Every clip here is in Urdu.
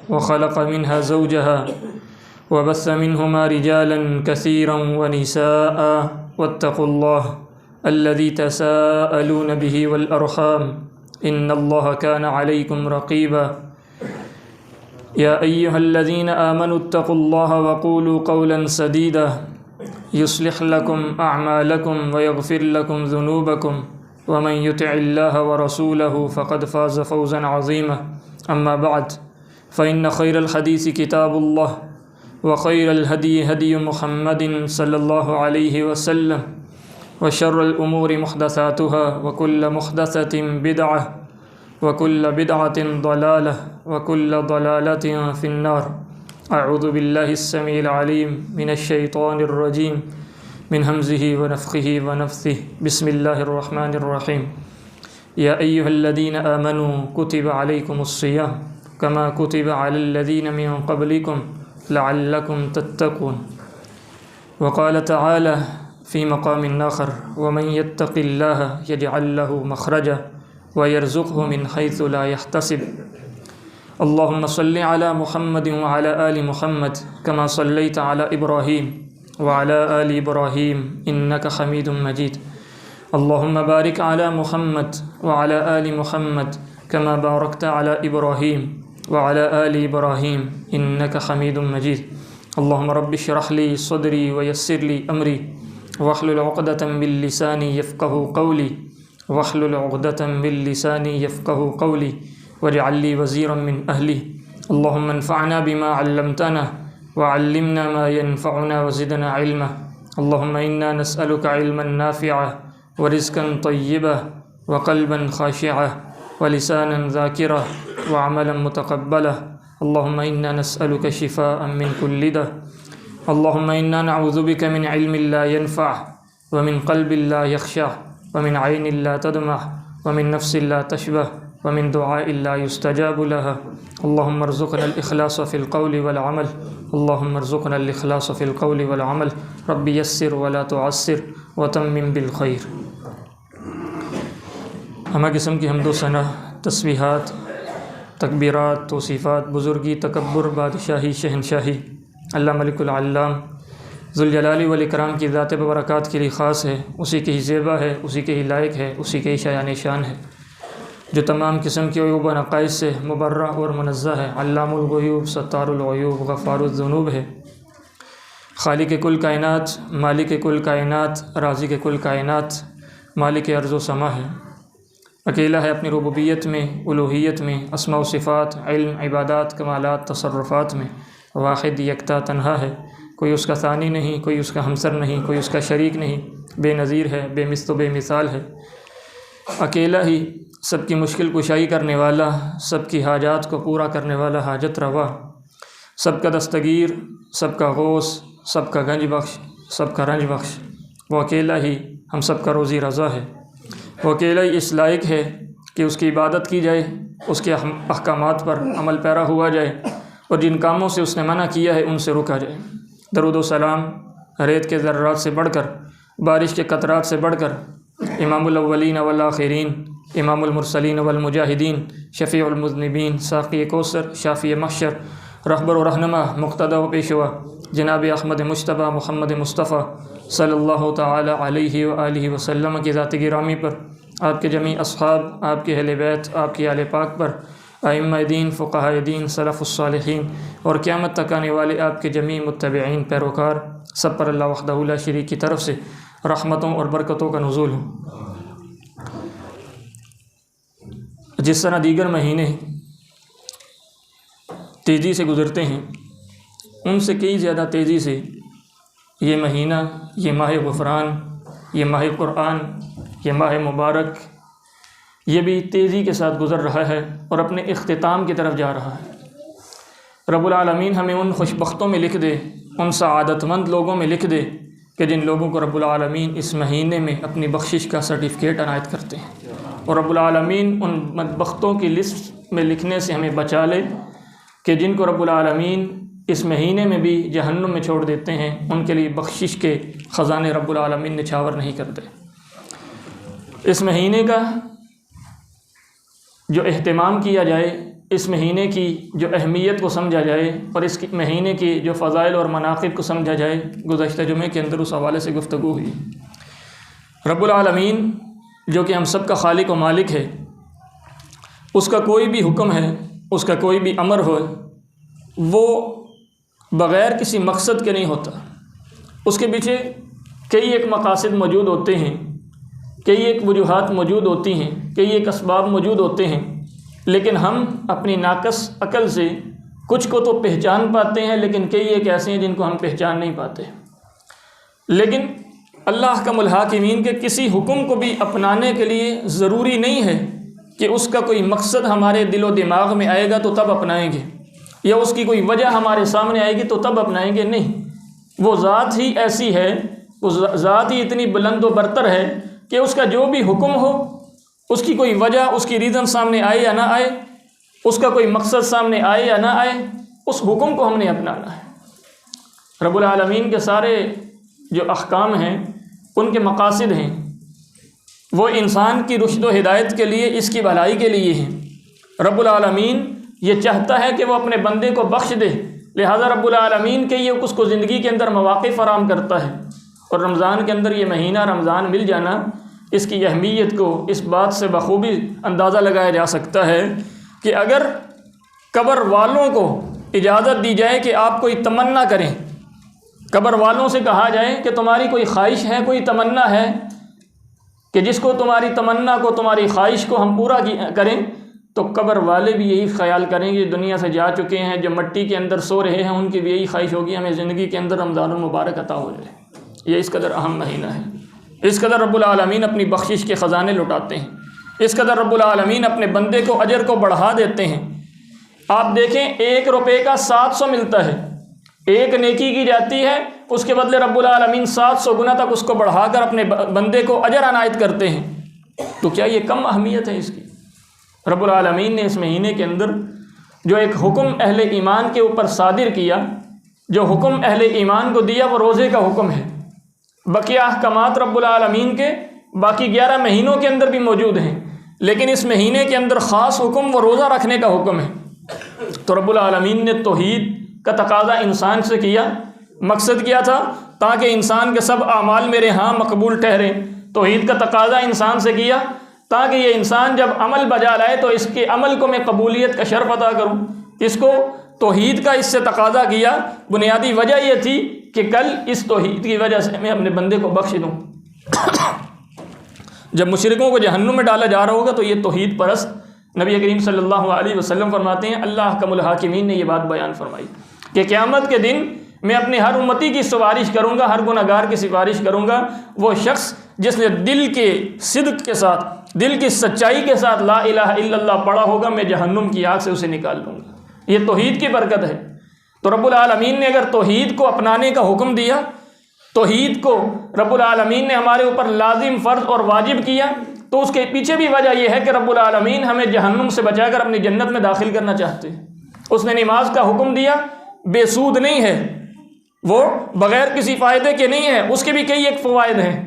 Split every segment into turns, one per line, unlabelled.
وخلق منها زوجها وبث منهما رجالا كثيرا ونساء واتقوا الله الذي تساءلون به والأرحام إن الله كان عليكم رقيبا يا أيها الذين آمنوا اتقوا الله وقولوا قولا سديدا يصلح لكم أعمالكم ويغفر لكم ذنوبكم ومن يطع الله ورسوله فقد فاز فوزا عظيما أما بعد فإن خير الحديث كتاب الله وخير الهدي هدي محمد صلى الله عليه وسلم وشر الأمور محدثاتها وكل محدثة بدعة وكل بدعة ضلالة وكل ضلالة في النار أعوذ بالله السميع العليم من الشيطان الرجيم من همزه ونفخه ونفثه بسم الله الرحمن الرحيم يا أيها الذين آمنوا كتب عليكم الصيام كما كتب على الذين من قبلكم لعلكم تتقون وقال تعالى في مقام آخر ومن يتق الله يجعل له مخرجا ويرزقه من حيث لا يحتسب اللهم صل على محمد وعلى آل محمد كما صليت على إبراهيم وعلى آل إبراهيم إنك حميد مجيد اللهم بارك على محمد وعلى آل محمد كما باركت على إبراهيم وعلى آل إبراهيم إنك حميد مجيد اللهم رب اشرح لي صدري ويسر لي أمري واحلل عقدة من لساني يفقه قولي واحلل عقدة من لساني يفقه قولي واجعل لي وزيرا من أهلي اللهم انفعنا بما علمتنا وعلمنا ما ينفعنا وزدنا علما اللهم إنا نسألك علما نافعا ورزقا طيبا وقلبا خاشعا ولسانا ذاكرا وعملا متقبلا اللهم إنا نسألك شفاء من كل داء اللهم إنا نعوذ بك من علم لا ينفع ومن قلب لا يخشع ومن عين لا تدمع ومن نفس لا تشبع ومن دعاء لا يستجاب لها اللهم ارزقنا الإخلاص في القول والعمل اللهم ارزقنا الإخلاص في القول والعمل رب يسر ولا تعسر وتمم بالخير ہمہ قسم کی حمد و ثنا تسبیحات تکبیرات توصیفات بزرگی تکبر بادشاہی شہنشاہی اللہ ملک العلام ذوالجلال والاکرام کی ذات برکات کے لیے خاص ہے، اسی کے ہی زیبا ہے، اسی کے ہی لائق ہے، اسی کے ہی شایان شان ہے، جو تمام قسم کے عیوب و نقائص سے مبرہ اور منزہ ہے، علام الغیوب ستار العیوب غفار الذنوب ہے، خالق کل کائنات مالک کل کائنات رازق کل کائنات مالک ارض و سما ہے، اکیلا ہے اپنی ربوبیت میں، الوہیت میں، اسماء و صفات، علم، عبادات، کمالات، تصرفات میں واحد یکتا تنہا ہے، کوئی اس کا ثانی نہیں، کوئی اس کا ہمسر نہیں، کوئی اس کا شریک نہیں، بے نظیر ہے، بے مثل و بے مثال ہے، اکیلا ہی سب کی مشکل کشائی کرنے والا، سب کی حاجات کو پورا کرنے والا، حاجت روا، سب کا دستگیر، سب کا غوث، سب کا گنج بخش، سب کا رنج بخش، وہ اکیلا ہی ہم سب کا روزی رضا ہے، وہ اکیلا ہی اس لائق ہے کہ اس کی عبادت کی جائے، اس کے احکامات پر عمل پیرا ہوا جائے، اور جن کاموں سے اس نے منع کیا ہے ان سے رکا جائے۔ درود و سلام ریت کے ذرات سے بڑھ کر، بارش کے قطرات سے بڑھ کر، امام الاولین والآخرین، امام المرسلین والمجاہدین، شفیع المذنبین، ساقی کوثر، شافی محشر، رہبر و رہنما، مقتدی و پیشوا جناب احمد مجتبیٰ محمد مصطفیٰ صلی اللہ تعالی علیہ وآلہ وسلم کی ذات گرامی پر، آپ کے جمیع اصحاب، آپ کے اہل بیت، آپ کی آل پاک پر، ائمہ دین، فقہاء دین، سلف الصالحین اور قیامت تک آنے والے آپ کے جمیع متبعین پیروکار سب پر اللہ وحدہ لا شریک کی طرف سے رحمتوں اور برکتوں کا نزول ہو۔ جس طرح دیگر مہینے تیزی سے گزرتے ہیں، ان سے کئی زیادہ تیزی سے یہ مہینہ، یہ ماہ غفران، یہ ماہ قرآن، یہ ماہ مبارک، یہ بھی تیزی کے ساتھ گزر رہا ہے اور اپنے اختتام کی طرف جا رہا ہے۔ رب العالمین ہمیں ان خوش بختوں میں لکھ دے، ان سعادت مند لوگوں میں لکھ دے کہ جن لوگوں کو رب العالمین اس مہینے میں اپنی بخشش کا سرٹیفکیٹ عنایت کرتے ہیں، اور رب العالمین ان بدبختوں کی لسٹ میں لکھنے سے ہمیں بچا لے کہ جن کو رب العالمین اس مہینے میں بھی جہنم میں چھوڑ دیتے ہیں، ان کے لیے بخشش کے خزانے رب العالمین نچھاور نہیں کرتے۔ اس مہینے کا جو اہتمام کیا جائے اس مہینے کی جو اہمیت کو سمجھا جائے اور اس مہینے کی جو فضائل اور مناقب کو سمجھا جائے۔ گزشتہ جمعے کے اندر اس حوالے سے گفتگو ہوئی۔ رب العالمین جو کہ ہم سب کا خالق و مالک ہے، اس کا کوئی بھی حکم ہے، اس کا کوئی بھی امر ہو، وہ بغیر کسی مقصد کے نہیں ہوتا۔ اس کے پیچھے کئی ایک مقاصد موجود ہوتے ہیں، کئی ایک وجوہات موجود ہوتی ہیں، کئی ایک اسباب موجود ہوتے ہیں، لیکن ہم اپنی ناقص عقل سے کچھ کو تو پہچان پاتے ہیں، لیکن کئی ایک ایسے ہیں جن کو ہم پہچان نہیں پاتے۔ لیکن اللہ احکم الحاکمین کے کسی حکم کو بھی اپنانے کے لیے ضروری نہیں ہے کہ اس کا کوئی مقصد ہمارے دل و دماغ میں آئے گا تو تب اپنائیں گے، یا اس کی کوئی وجہ ہمارے سامنے آئے گی تو تب اپنائیں گے۔ نہیں، وہ ذات ہی ایسی ہے، وہ ذات ہی اتنی بلند و برتر ہے کہ اس کا جو بھی حکم ہو، اس کی کوئی وجہ، اس کی ریزن سامنے آئے یا نہ آئے، اس کا کوئی مقصد سامنے آئے یا نہ آئے، اس حکم کو ہم نے اپنانا ہے۔ رب العالمین کے سارے جو احکام ہیں، ان کے مقاصد ہیں، وہ انسان کی رشد و ہدایت کے لیے، اس کی بھلائی کے لیے ہیں۔ رب العالمین یہ چاہتا ہے کہ وہ اپنے بندے کو بخش دے، لہذا رب العالمین کے یہ اس کو زندگی کے اندر مواقع فراہم کرتا ہے۔ اور رمضان کے اندر یہ مہینہ رمضان مل جانا، اس کی اہمیت کو اس بات سے بخوبی اندازہ لگایا جا سکتا ہے کہ اگر قبر والوں کو اجازت دی جائے کہ آپ کوئی تمنا کریں، قبر والوں سے کہا جائے کہ تمہاری کوئی خواہش ہے، کوئی تمنا ہے کہ جس کو تمہاری تمنا کو، تمہاری خواہش کو ہم پورا کریں، تو قبر والے بھی یہی خیال کریں گے، دنیا سے جا چکے ہیں، جو مٹی کے اندر سو رہے ہیں، ان کی بھی یہی خواہش ہوگی ہمیں زندگی کے اندر رمضان المبارک عطا ہو جائے۔ یہ اس قدر اہم مہینہ ہے، اس قدر رب العالمین اپنی بخشش کے خزانے لٹاتے ہیں، اس قدر رب العالمین اپنے بندے کو اجر کو بڑھا دیتے ہیں۔ آپ دیکھیں، 1 روپے کا 700 ملتا ہے، ایک نیکی کی جاتی ہے، اس کے بدلے رب العالمین 700 گنا تک اس کو بڑھا کر اپنے بندے کو اجر عنایت کرتے ہیں۔ تو کیا یہ کم اہمیت ہے اس کی؟ رب العالمین نے اس مہینے کے اندر جو ایک حکم اہل ایمان کے اوپر صادر کیا، جو حکم اہل ایمان کو دیا، وہ روزے کا حکم ہے۔ بقیہ احکامات رب العالمین کے باقی 11 مہینوں کے اندر بھی موجود ہیں، لیکن اس مہینے کے اندر خاص حکم وہ روزہ رکھنے کا حکم ہے۔ تو رب العالمین نے توحید کا تقاضا انسان سے کیا، مقصد کیا تھا تاکہ انسان کے سب اعمال میرے ہاں مقبول ٹھہریں۔ توحید کا تقاضا انسان سے کیا تاکہ یہ انسان جب عمل بجا لائے تو اس کے عمل کو میں قبولیت کا شرف عطا کروں۔ اس کو توحید کا اس سے تقاضا کیا، بنیادی وجہ یہ تھی کہ کل اس توحید کی وجہ سے میں اپنے بندے کو بخش دوں۔ جب مشرکوں کو جہنم میں ڈالا جا رہا ہوگا تو یہ توحید پرست، نبی کریم صلی اللہ علیہ وسلم فرماتے ہیں، اللہ احکم الحاکمین نے یہ بات بیان فرمائی کہ قیامت کے دن میں اپنے ہر امتی کی سفارش کروں گا، ہر گناہ گار کی سفارش کروں گا، وہ شخص جس نے دل کے صدق کے ساتھ، دل کی سچائی کے ساتھ لا الہ الا اللہ پڑھا ہوگا، میں جہنم کی آگ سے اسے نکال لوں گا۔ یہ توحید کی برکت ہے۔ تو رب العالمین نے اگر توحید کو اپنانے کا حکم دیا، توحید کو رب العالمین نے ہمارے اوپر لازم، فرض اور واجب کیا، تو اس کے پیچھے بھی وجہ یہ ہے کہ رب العالمین ہمیں جہنم سے بچا کر اپنی جنت میں داخل کرنا چاہتے ہیں۔ اس نے نماز کا حکم دیا، بے سود نہیں ہے، وہ بغیر کسی فائدے کے نہیں ہے، اس کے بھی کئی ایک فوائد ہیں۔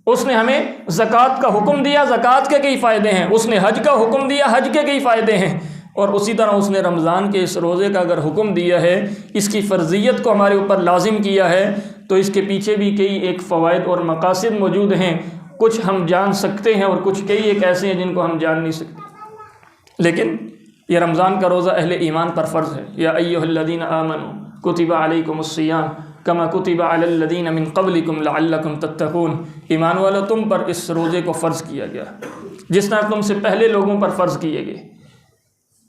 اس نے ہمیں زکوٰۃ کا حکم دیا، زکوٰۃ کے کئی فائدے ہیں۔ اس نے حج کا حکم دیا، حج کے کئی فائدے ہیں۔ اور اسی طرح اس نے رمضان کے اس روزے کا اگر حکم دیا ہے، اس کی فرضیت کو ہمارے اوپر لازم کیا ہے، تو اس کے پیچھے بھی کئی ایک فوائد اور مقاصد موجود ہیں۔ کچھ ہم جان سکتے ہیں اور کچھ کئی ایک ایسے ہیں جن کو ہم جان نہیں سکتے۔ لیکن یہ رمضان کا روزہ اہل ایمان پر فرض ہے۔ یا ایھا الذین آمنوا کتب علیکم الصیام کما کتب علی الذین من قبلکم لعلکم تتقون۔ ایمان والو، تم پر اس روزے کو فرض کیا گیا جس طرح تم سے پہلے لوگوں پر فرض کیے گئے۔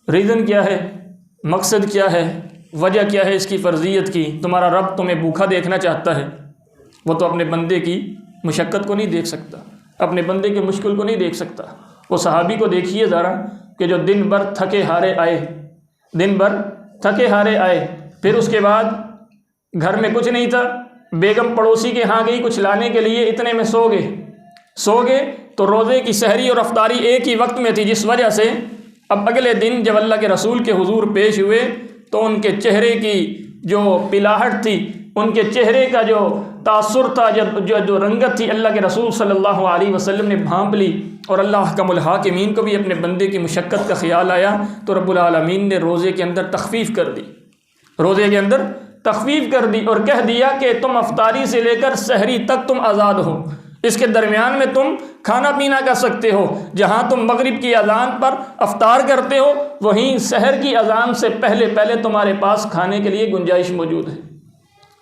ریزن کیا ہے؟ مقصد کیا ہے؟ وجہ کیا ہے اس کی فرضیت کی؟ تمہارا رب تمہیں بھوکا دیکھنا چاہتا ہے، وہ تو اپنے بندے کی مشقت کو نہیں دیکھ سکتا، اپنے بندے کے مشکل کو نہیں دیکھ سکتا۔ وہ صحابی کو دیکھیے ذرا کہ جو دن بھر تھکے ہارے آئے، دن بھر تھکے ہارے آئے، پھر اس کے بعد گھر میں کچھ نہیں تھا، بیگم پڑوسی کے ہاں گئی کچھ لانے کے لیے، اتنے میں سو گئے تو روزے کی سحری اور افطاری ایک ہی وقت میں تھی، جس وجہ سے اب اگلے دن جب اللہ کے رسول کے حضور پیش ہوئے تو ان کے چہرے کی جو پلاہٹ تھی، ان کے چہرے کا جو تاثر تھا، جو رنگت تھی، اللہ کے رسول صلی اللہ علیہ وسلم نے بھانپ لی، اور اللہ احکم الحاکمین کو بھی اپنے بندے کی مشقت کا خیال آیا تو رب العالمین نے روزے کے اندر تخفیف کر دی، روزے کے اندر تخفیف کر دی اور کہہ دیا کہ تم افطاری سے لے کر سحری تک تم آزاد ہو، اس کے درمیان میں تم کھانا پینا کر سکتے ہو، جہاں تم مغرب کی اذان پر افطار کرتے ہو وہیں سحر کی اذان سے پہلے تمہارے پاس کھانے کے لیے گنجائش موجود ہے۔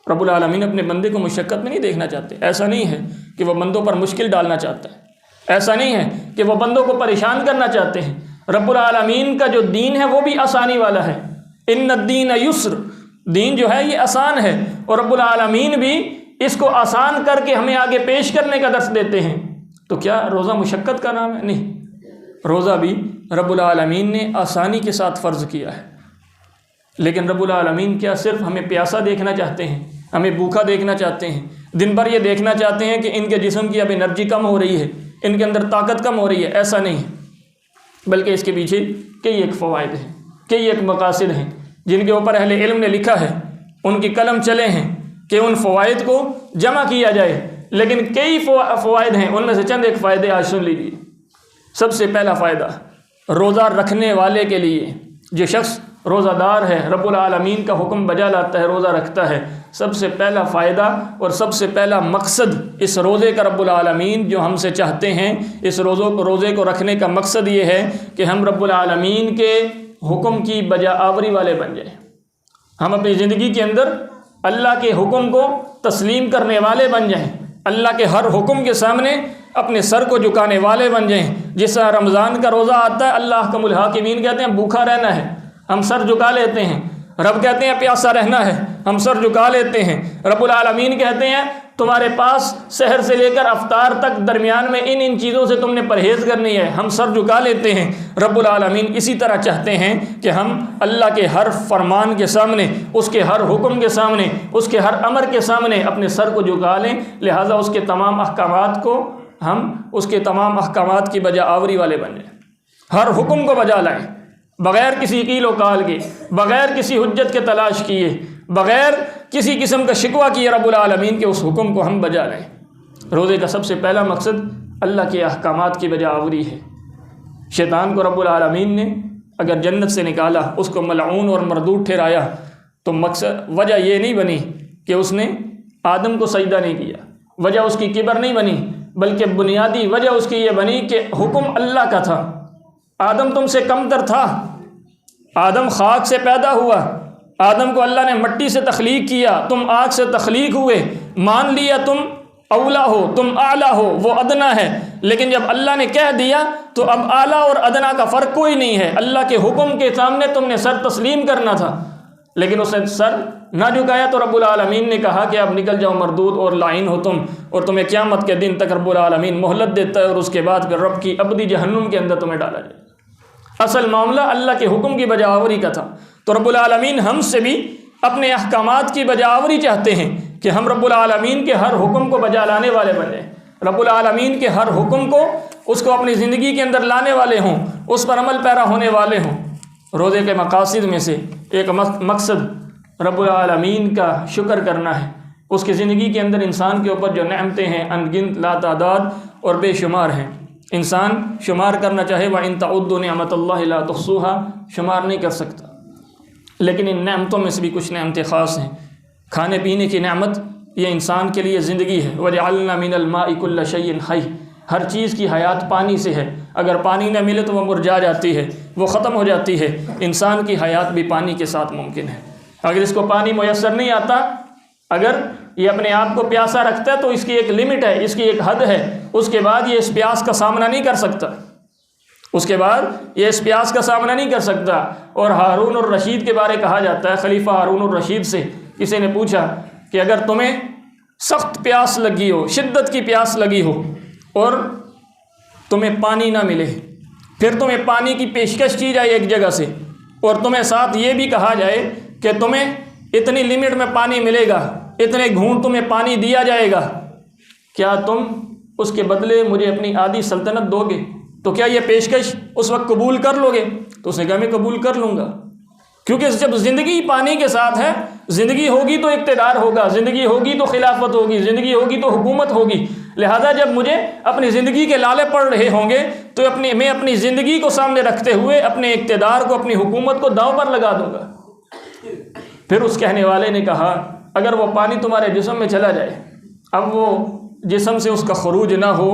رب العالمین اپنے بندے کو مشقت میں نہیں دیکھنا چاہتے، ایسا نہیں ہے کہ وہ بندوں پر مشکل ڈالنا چاہتا ہے، ایسا نہیں ہے کہ وہ بندوں کو پریشان کرنا چاہتے ہیں۔ رب العالمین کا جو دین ہے وہ بھی آسانی والا ہے، ان الدین یسر، دین جو ہے یہ آسان ہے، اور رب العالمین بھی اس کو آسان کر کے ہمیں آگے پیش کرنے کا درس دیتے ہیں۔ تو کیا روزہ مشقت کا نام ہے؟ نہیں، روزہ بھی رب العالمین نے آسانی کے ساتھ فرض کیا ہے، لیکن رب العالمین کیا صرف ہمیں پیاسا دیکھنا چاہتے ہیں، ہمیں بھوکا دیکھنا چاہتے ہیں، دن بھر یہ دیکھنا چاہتے ہیں کہ ان کے جسم کی اب انرجی کم ہو رہی ہے، ان کے اندر طاقت کم ہو رہی ہے؟ ایسا نہیں ہے، بلکہ اس کے پیچھے کئی ایک فوائد ہیں، کئی ایک مقاصد ہیں جن کے اوپر اہل علم نے لکھا ہے، ان کی قلم چلے ہیں کہ ان فوائد کو جمع کیا جائے، لیکن کئی فوائد ہیں، ان میں سے چند ایک فائدے آج سن لیجیے۔ سب سے پہلا فائدہ روزہ رکھنے والے کے لیے، جو شخص روزہ دار ہے، رب العالمین کا حکم بجا لاتا ہے، روزہ رکھتا ہے، سب سے پہلا فائدہ اور سب سے پہلا مقصد اس روزے کا رب العالمین جو ہم سے چاہتے ہیں، اس روزے کو رکھنے کا مقصد یہ ہے کہ ہم رب العالمین کے حکم کی بجا آوری والے بن جائیں، ہم اپنی زندگی کے اندر اللہ کے حکم کو تسلیم کرنے والے بن جائیں، اللہ کے ہر حکم کے سامنے اپنے سر کو جھکانے والے بن جائیں۔ جس طرح رمضان کا روزہ آتا ہے، اللہ احکم الحاکمین کہتے ہیں بھوکا رہنا ہے، ہم سر جھکا لیتے ہیں، رب کہتے ہیں پیاسا رہنا ہے، ہم سر جھکا لیتے ہیں، رب العالمین کہتے ہیں تمہارے پاس سحر سے لے کر افطار تک درمیان میں ان چیزوں سے تم نے پرہیز کرنی ہے، ہم سر جھکا لیتے ہیں۔ رب العالمین اسی طرح چاہتے ہیں کہ ہم اللہ کے ہر فرمان کے سامنے، اس کے ہر حکم کے سامنے، اس کے ہر امر کے سامنے اپنے سر کو جھکا لیں، لہٰذا اس کے تمام احکامات کو ہم اس کے تمام احکامات کی بجا آوری والے بن جائیں، ہر حکم کو بجا لائیں، بغیر کسی قیل و قال کے، بغیر کسی حجت کے تلاش کیے، بغیر کسی قسم کا شکوہ کیے رب العالمین کے اس حکم کو ہم بجا لیں۔ روزے کا سب سے پہلا مقصد اللہ کے احکامات کی بجا آوری ہے۔ شیطان کو رب العالمین نے اگر جنت سے نکالا، اس کو ملعون اور مردود ٹھہرایا، تو مقصد وجہ یہ نہیں بنی کہ اس نے آدم کو سجدہ نہیں کیا، وجہ اس کی کبر نہیں بنی، بلکہ بنیادی وجہ اس کی یہ بنی کہ حکم اللہ کا تھا۔ آدم تم سے کم تر تھا، آدم خاک سے پیدا ہوا، آدم کو اللہ نے مٹی سے تخلیق کیا، تم آگ سے تخلیق ہوئے، مان لیا تم اولا ہو، تم اعلیٰ ہو، وہ ادنا ہے، لیکن جب اللہ نے کہہ دیا تو اب اعلیٰ اور ادنا کا فرق کوئی نہیں ہے، اللہ کے حکم کے سامنے تم نے سر تسلیم کرنا تھا، لیکن اس نے سر نہ جھکایا تو رب العالمین نے کہا کہ اب نکل جاؤ مردود اور لعین ہو تم، اور تمہیں قیامت کے دن تک رب العالمین مہلت دیتا ہے، اور اس کے بعد پھر رب کی ابدی جہنم کے اندر تمہیں ڈالا جائے۔ اصل معاملہ اللہ کے حکم کی بجا آوری کا تھا، تو رب العالمین ہم سے بھی اپنے احکامات کی بجا آوری چاہتے ہیں کہ ہم رب العالمین کے ہر حکم کو بجا لانے والے بن جائیں، رب العالمین کے ہر حکم کو اس کو اپنی زندگی کے اندر لانے والے ہوں، اس پر عمل پیرا ہونے والے ہوں۔ روزے کے مقاصد میں سے ایک مقصد رب العالمین کا شکر کرنا ہے، اس کی زندگی کے اندر انسان کے اوپر جو نعمتیں ہیں ان گنت لا تعداد اور بے شمار ہیں، انسان شمار کرنا چاہے وَإِن تَعُدُّوا نِعْمَتَ اللَّهِ لَا تُحْصُوهَا، شمار نہیں کر سکتا، لیکن ان نعمتوں میں سے بھی کچھ نعمتیں خاص ہیں۔ کھانے پینے کی نعمت یہ انسان کے لیے زندگی ہے، وَجَعَلْنَا مِنَ الْمَاءِ كُلَّ شَيْءٍ حَيٍّ، ہر چیز کی حیات پانی سے ہے، اگر پانی نہ ملے تو وہ مرجھا جاتی ہے، وہ ختم ہو جاتی ہے، انسان کی حیات بھی پانی کے ساتھ ممکن ہے۔ اگر اس کو پانی میسر نہیں آتا، اگر یہ اپنے آپ کو پیاسا رکھتا ہے تو اس کی ایک لمٹ ہے، اس کی ایک حد ہے، اس کے بعد یہ اس پیاس کا سامنا نہیں کر سکتا، اس کے بعد یہ اس پیاس کا سامنا نہیں کر سکتا۔ اور ہارون الرشید کے بارے کہا جاتا ہے، خلیفہ ہارون الرشید سے کسی نے پوچھا کہ اگر تمہیں سخت پیاس لگی ہو، شدت کی پیاس لگی ہو اور تمہیں پانی نہ ملے، پھر تمہیں پانی کی پیشکش کی جائے ایک جگہ سے، اور تمہیں ساتھ یہ بھی کہا جائے کہ تمہیں اتنی لمٹ میں پانی ملے گا، اتنے گھونٹ تمہیں پانی دیا جائے گا، کیا تم اس کے بدلے مجھے اپنی آدھی سلطنت دو گے؟ تو کیا یہ پیشکش اس وقت قبول کر لو گے؟ تو اس نے کہا میں قبول کر لوں گا۔ کیونکہ جب زندگی پانی کے ساتھ ہے، زندگی ہوگی تو اقتدار ہوگا، زندگی ہوگی تو خلافت ہوگی، زندگی ہوگی تو حکومت ہوگی۔ لہذا جب مجھے اپنی زندگی کے لالے پڑ رہے ہوں گے تو میں اپنی زندگی کو سامنے رکھتے ہوئے اپنے اقتدار کو، اپنی حکومت کو داؤ پر لگا دوں گا۔ پھر اس کہنے والے نے کہا اگر وہ پانی تمہارے جسم میں چلا جائے، اب وہ جسم سے اس کا خروج نہ ہو،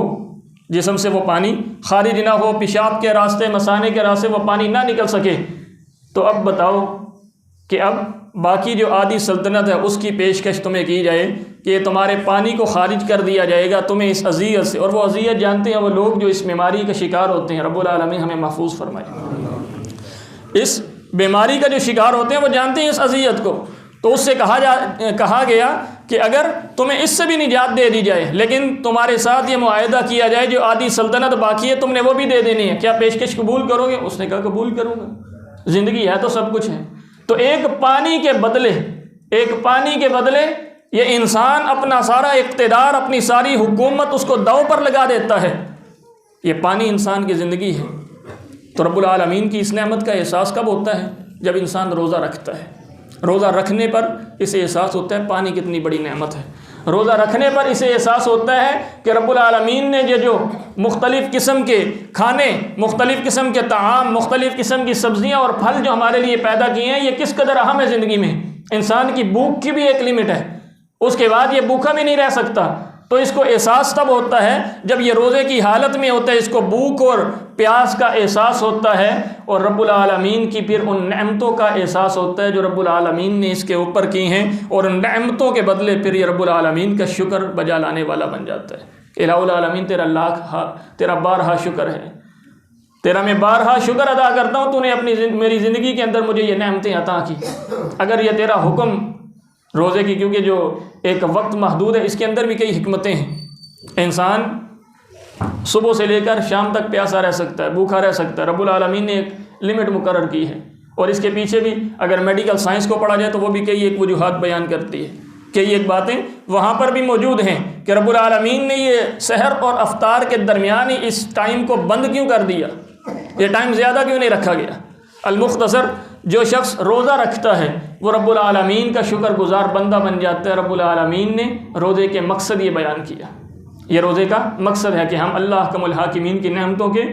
جسم سے وہ پانی خارج نہ ہو، پیشاب کے راستے، مثانے کے راستے وہ پانی نہ نکل سکے، تو اب بتاؤ کہ اب باقی جو آدھی سلطنت ہے اس کی پیشکش تمہیں کی جائے کہ تمہارے پانی کو خارج کر دیا جائے گا تمہیں اس اذیت سے۔ اور وہ اذیت جانتے ہیں وہ لوگ جو اس بیماری کا شکار ہوتے ہیں، رب العالمین ہمیں محفوظ فرمائے۔ اس بیماری کا جو شکار ہوتے ہیں وہ جانتے ہیں اس اذیت کو، تو اس سے کہا گیا کہ اگر تمہیں اس سے بھی نجات دے دی جائے لیکن تمہارے ساتھ یہ معاہدہ کیا جائے جو آدھی سلطنت باقی ہے تم نے وہ بھی دے دینی ہے، کیا پیشکش قبول کرو گے؟ اس نے کہا قبول کروں گا، زندگی ہے تو سب کچھ ہے۔ تو ایک پانی کے بدلے یہ انسان اپنا سارا اقتدار، اپنی ساری حکومت اس کو داؤ پر لگا دیتا ہے۔ یہ پانی انسان کی زندگی ہے۔ تو رب العالمین کی اس نعمت کا احساس کب ہوتا ہے؟ جب انسان روزہ رکھتا ہے۔ روزہ رکھنے پر اسے احساس ہوتا ہے پانی کتنی بڑی نعمت ہے۔ روزہ رکھنے پر اسے احساس ہوتا ہے کہ رب العالمین نے جو مختلف قسم کے کھانے، مختلف قسم کے طعام، مختلف قسم کی سبزیاں اور پھل جو ہمارے لیے پیدا کیے ہیں یہ کس قدر اہم ہے زندگی میں۔ انسان کی بھوک کی بھی ایک لمٹ ہے، اس کے بعد یہ بھوکا بھی نہیں رہ سکتا۔ تو اس کو احساس تب ہوتا ہے جب یہ روزے کی حالت میں ہوتا ہے، اس کو بھوک اور پیاس کا احساس ہوتا ہے، اور رب العالمین کی پھر ان نعمتوں کا احساس ہوتا ہے جو رب العالمین نے اس کے اوپر کی ہیں، اور ان نعمتوں کے بدلے پھر یہ رب العالمین کا شکر بجا لانے والا بن جاتا ہے کہ الہ العالمین تیرا بارہا شکر ہے، تیرا میں بارہا شکر ادا کرتا ہوں، تو نے میری زندگی کے اندر مجھے یہ نعمتیں عطا کی۔ اگر یہ تیرا حکم روزے کی، کیونکہ جو ایک وقت محدود ہے، اس کے اندر بھی کئی حکمتیں ہیں۔ انسان صبح سے لے کر شام تک پیاسا رہ سکتا ہے، بھوکا رہ سکتا ہے، رب العالمین نے ایک لمٹ مقرر کی ہے، اور اس کے پیچھے بھی اگر میڈیکل سائنس کو پڑھا جائے تو وہ بھی کئی ایک وجوہات بیان کرتی ہے، کئی ایک باتیں وہاں پر بھی موجود ہیں کہ رب العالمین نے یہ سحر اور افطار کے درمیان ہی اس ٹائم کو بند کیوں کر دیا، یہ ٹائم زیادہ کیوں نہیں رکھا گیا۔ المختصر جو شخص روزہ رکھتا ہے وہ رب العالمین کا شکر گزار بندہ بن جاتا ہے۔ رب العالمین نے روزے کے مقصد یہ بیان کیا، یہ روزے کا مقصد ہے کہ ہم اللہ حکم الحاکمین کی نعمتوں کے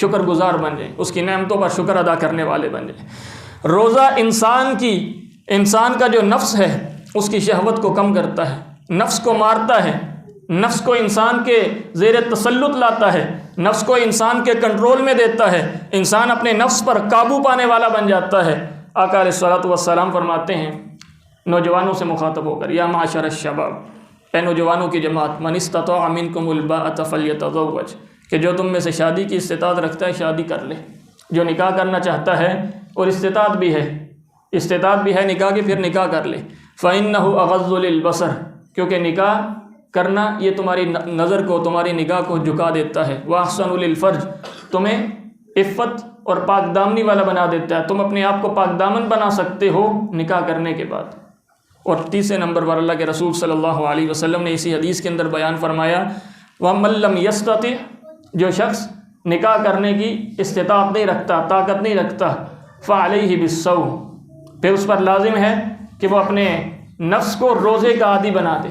شکر گزار بن جائیں، اس کی نعمتوں پر شکر ادا کرنے والے بن جائیں۔ روزہ انسان کا جو نفس ہے اس کی شہوت کو کم کرتا ہے، نفس کو مارتا ہے، نفس کو انسان کے زیر تسلط لاتا ہے، نفس کو انسان کے کنٹرول میں دیتا ہے، انسان اپنے نفس پر قابو پانے والا بن جاتا ہے۔ آقا علیہ الصلوۃ والسلام فرماتے ہیں نوجوانوں سے مخاطب ہو کر، یا معاشر الشباب، اے نوجوانوں کی جماعت، من استطاع منکم الباءۃ فلیتزوج، کہ جو تم میں سے شادی کی استطاعت رکھتا ہے شادی کر لے، جو نکاح کرنا چاہتا ہے اور استطاعت بھی ہے نکاح کی، پھر نکاح کر لے۔ فإنہ اغض للبصر، کیونکہ نکاح کرنا یہ تمہاری نظر کو، تمہاری نگاہ کو جھکا دیتا ہے۔ وأحسن للفرج، تمہیں عفت اور پاک دامنی والا بنا دیتا ہے، تم اپنے آپ کو پاک دامن بنا سکتے ہو نکاح کرنے کے بعد۔ اور تیسرے نمبر پر اللہ کے رسول صلی اللہ علیہ وسلم نے اسی حدیث کے اندر بیان فرمایا، وَمَن لَّمْ يَسْتَطِعْ، جو شخص نکاح کرنے کی استطاعت نہیں رکھتا، طاقت نہیں رکھتا، فَعَلَيْهِ بِالصَّوْمِ، پھر اس پر لازم ہے کہ وہ اپنے نفس کو روزے کا عادی بنا دے،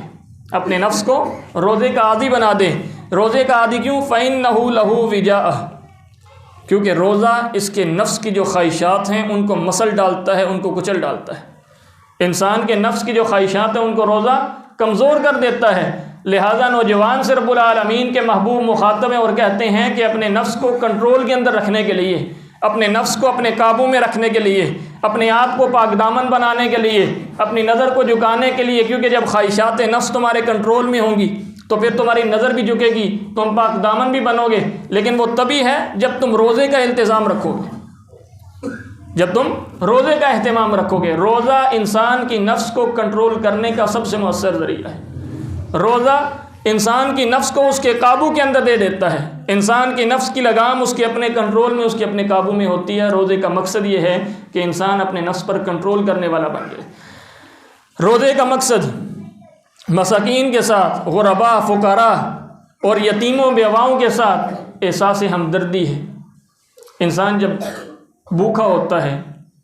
اپنے نفس کو روزے کا عادی بنا دے۔ روزے کا عادی کیوں؟ فَإِنَّهُ لَهُ وِجَاءَ، کیونکہ روزہ اس کے نفس کی جو خواہشات ہیں ان کو مسل ڈالتا ہے، ان کو کچل ڈالتا ہے۔ انسان کے نفس کی جو خواہشات ہیں ان کو روزہ کمزور کر دیتا ہے۔ لہذا نوجوان سے رب العالمین کے محبوب مخاطب ہیں اور کہتے ہیں کہ اپنے نفس کو کنٹرول کے اندر رکھنے کے لیے، اپنے نفس کو اپنے قابو میں رکھنے کے لیے، اپنے آپ کو پاک دامن بنانے کے لیے، اپنی نظر کو جھکانے کے لیے، کیونکہ جب خواہشات نفس تمہارے کنٹرول میں ہوں گی تو پھر تمہاری نظر بھی جھکے گی، تم پاک دامن بھی بنو گے، لیکن وہ تبھی ہے جب تم روزے کا التزام رکھو گے، جب تم روزے کا اہتمام رکھو گے۔ روزہ انسان کی نفس کو کنٹرول کرنے کا سب سے مؤثر ذریعہ ہے۔ روزہ انسان کی نفس کو اس کے قابو کے اندر دے دیتا ہے، انسان کی نفس کی لگام اس کے اپنے کنٹرول میں، اس کے اپنے قابو میں ہوتی ہے۔ روزے کا مقصد یہ ہے کہ انسان اپنے نفس پر کنٹرول کرنے والا بن جائے۔ روزے کا مقصد مساکین کے ساتھ، غرباء، فقراء اور یتیموں بیواؤں کے ساتھ احساس ہمدردی ہے۔ انسان جب بھوکا ہوتا ہے،